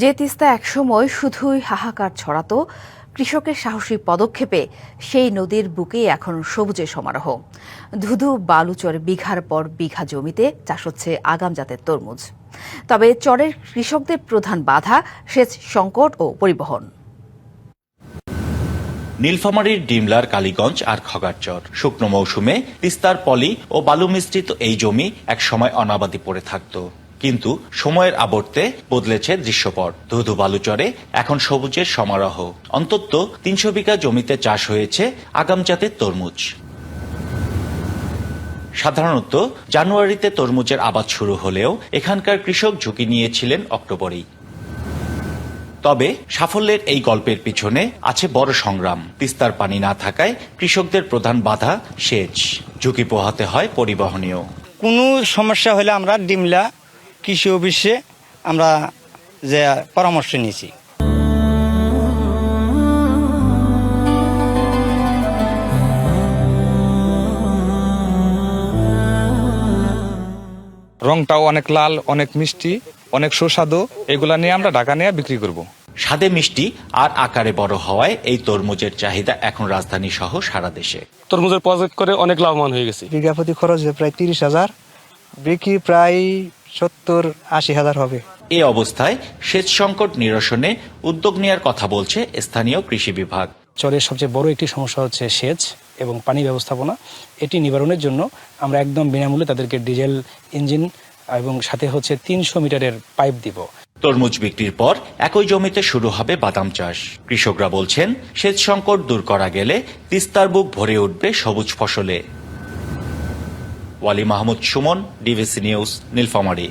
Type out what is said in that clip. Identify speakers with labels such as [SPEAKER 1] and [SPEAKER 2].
[SPEAKER 1] যে তিস্তা একসময় শুধুই হাহাকার ছড়াতো, কৃষকের সাহসী পদক্ষেপে সেই নদীর বুকেই এখন সবুজে সমারোহ। ধুধু বালুচরে বিঘার পর বিঘা জমিতে চাষ হচ্ছে আগাম জাতের তরমুজ। তবে চরের কৃষকদের প্রধান বাধা সেচ সংকট ও পরিবহন।
[SPEAKER 2] নীলফামারীর ডিমলার, কালীগঞ্জ আর খগারচর শুকনো মৌসুমে তিস্তার পলি ও বালু মিশ্রিত এই জমি একসময় অনাবাদি পড়ে থাকত, কিন্তু সময়ের আবর্তে বদলেছে দৃশ্যপট। ধুধু বালুচরে এখন সবুজের সমারোহ। অন্তত ৩০০ বিঘা জমিতে চাষ হয়েছে আগাম জাতের তরমুজ। সাধারণত জানুয়ারিতে তরমুজের আবাদ শুরু হলেও এখানকার কৃষক ঝুঁকি নিয়েছিলেন অক্টোবরেই। তবে সাফল্যের এই গল্পের পিছনে আছে বড় সংগ্রাম। তিস্তার পানি না থাকায় কৃষকদের প্রধান বাধা সেচ, ঝুঁকি পোহাতে হয় পরিবহনেও।
[SPEAKER 3] কোনো সমস্যা হলে আমরা ডিমলা কৃষি অফিসে আমরা যে পরামর্শ নিয়েছি।
[SPEAKER 4] রংটাও অনেক লাল, অনেক মিষ্টি, অনেক সুস্বাদু। এগুলা নিয়ে আমরা ঢাকা নিয়ে বিক্রি করব।
[SPEAKER 2] স্বাদে মিষ্টি আর আকারে বড় হওয়ায় এই তরমুজের চাহিদা এখন রাজধানী সহ সারা দেশে।
[SPEAKER 5] তরমুজের প্রজেক্ট করে অনেক লাভবান হয়ে গেছে।
[SPEAKER 6] বিঘা প্রতি খরচ প্রায় ৩০,০০০, বিক্রি প্রায় ৭০-৮০,০০০ হবে।
[SPEAKER 2] এই অবস্থায় সেচ সংকট নিরসনে উদ্যোগ নেওয়ার কথা বলছে স্থানীয় কৃষি বিভাগ।
[SPEAKER 7] চরের সবচেয়ে বড় একটি সমস্যা হচ্ছে সেচ এবং পানি ব্যবস্থাপনা। এটি নিবারণের জন্য আমরা একদম বিনামূল্যে তাদেরকে ডিজেল ইঞ্জিন এবং সাথে হচ্ছে ৩০০ মিটারের পাইপ দিব।
[SPEAKER 2] তরমুজ বিক্রির পর একই জমিতে শুরু হবে বাদাম চাষ। কৃষকরা বলছেন, সেচ সংকট দূর করা গেলে তিস্তার বুক ভরে উঠবে সবুজ ফসলে। ওয়ালি মাহমুদ সুমন, ডিভিসি নিউজ, নীলফামারী।